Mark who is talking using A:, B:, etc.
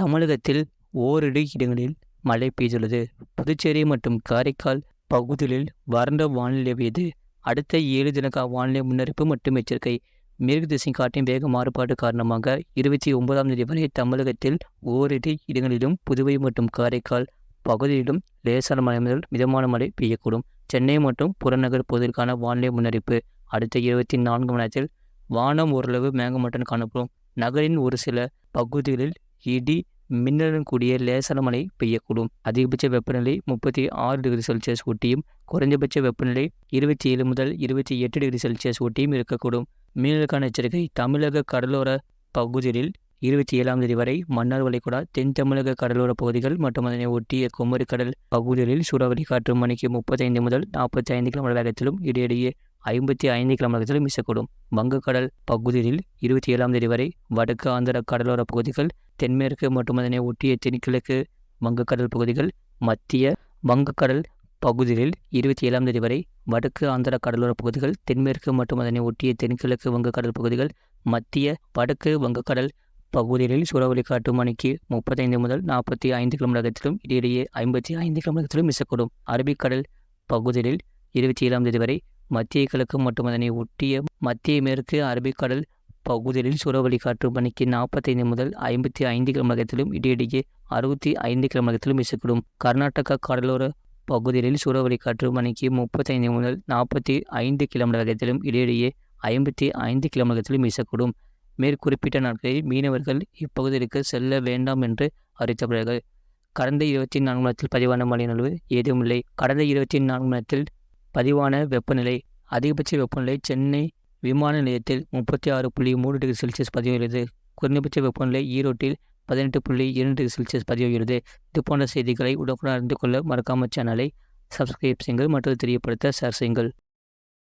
A: தமிழகத்தில் ஓரிரு இடங்களில் மழை பெய்துள்ளது. புதுச்சேரி மற்றும் காரைக்கால் பகுதிகளில் வறண்ட வானிலை நிலவியது. அடுத்த 7 தின வானிலை முன்னறிவிப்பு மற்றும் எச்சரிக்கை. மேற்கு திசை காற்றின் வேக மாறுபாடு காரணமாக 29ஆம் தேதி வரை தமிழகத்தில் ஓரிரு இடங்களிலும் புதுவை மற்றும் காரைக்கால் பகுதியிலும் லேசான மழை முதல் மிதமான மழை பெய்யக்கூடும். சென்னை மற்றும் புறநகர் பகுதிகளுக்கான வானிலை முன்னறிவிப்பு. அடுத்த 24 மணி நேரத்தில் வானம் ஓரளவு மேகமூட்டத்துடன் காணப்படும். நகரின் ஒரு சில பகுதிகளில் இடி மின்னலுடன் கூடிய லேசான மழை பெய்யக்கூடும். அதிகபட்ச வெப்பநிலை 36 டிகிரி செல்சியஸ் ஒட்டியும் குறைந்தபட்ச வெப்பநிலை 27 முதல் 28 டிகிரி செல்சியஸ் ஒட்டியும் இருக்கக்கூடும். மீனவர்களுக்கான எச்சரிக்கை. தமிழக கடலோர பகுதிகளில் 27ஆம் தேதி வரை மன்னார் வளைகுடா, தென் தமிழக கடலோர பகுதிகள் மற்றும் அதனை ஒட்டிய குமரி கடல் பகுதிகளில் சூறாவளி காற்று மணிக்கு 35 முதல் 45 கிலோமீட்டர் வேகத்திலும் இடையிடையே 55 கிலோமீட்டர் வேகத்திலும் வீசக்கூடும். வங்கக்கடல் பகுதிகளில் 27ஆம் தேதி வரை வடக்கு ஆந்திர கடலோர பகுதிகள், தென்மேற்கு மற்றும் அதனை ஒட்டிய தென்கிழக்கு வங்கக்கடல் பகுதிகள், மத்திய வங்கக்கடல் பகுதிகளில் 27ஆம் தேதி வரை வடக்கு ஆந்திர கடலோர பகுதிகள், தென்மேற்கு மற்றும் அதனை ஒட்டிய தென்கிழக்கு வங்கக்கடல் பகுதிகள், மத்திய வடக்கு வங்கக்கடல் பகுதிகளில் சூறாவளி காற்று மணிக்கு 35 முதல் 45 கிலோமீட்டர் வேகத்திலும் இடையிடையே 55 கிலோமீட்டர் வேகத்திலும் வீசக்கூடும். அரபிக்கடல் பகுதிகளில் 27ஆம் தேதி வரை மத்திய கிழக்கு மற்றும் அதனை ஒட்டிய மத்திய மேற்கு அரபிக்கடல் பகுதிகளில் சூறாவளி காற்று மணிக்கு 45 முதல் 55 கிலோமீட்டர் வேகத்திலும் இடையிடையே 65 கிலோமீட்டர் வேகத்திலும் வீசக்கூடும். கர்நாடகா கடலோர பகுதிகளில் சூறாவளி காற்று மணிக்கு 35 முதல் 45 கிலோமீட்டர் வேகத்திலும் இடையிடையே 55 கிலோமீட்டர் வேகத்திலும் வீசக்கூடும். மேற்குறிப்பிட்ட நாட்களில் மீனவர்கள் இப்பகுதிகளுக்கு செல்ல வேண்டாம் என்று அறிவித்தப்படுகிறார்கள். கடந்த 24 மணி நேரத்தில் பதிவான மழையின் அளவு ஏதுமில்லை. கடந்த 24 மணி நேரத்தில் பதிவான வெப்பநிலை. அதிகபட்ச வெப்பநிலை சென்னை விமான நிலையத்தில் 36.3 டிகிரி செல்சியஸ் பதிவாகிறது. குறைந்தபட்ச வெப்பநிலை ஈரோட்டில் 18.2 டிகிரி செல்சியஸ் பதிவாகிறது. இது போன்ற செய்திகளை உடனுக்குடன் அறிந்து கொள்ள மறக்காமல் சேனலை சப்ஸ்கிரைப் செய்யுங்கள் மற்றும் தெரியப்படுத்த ஷேர் செய்யுங்கள்.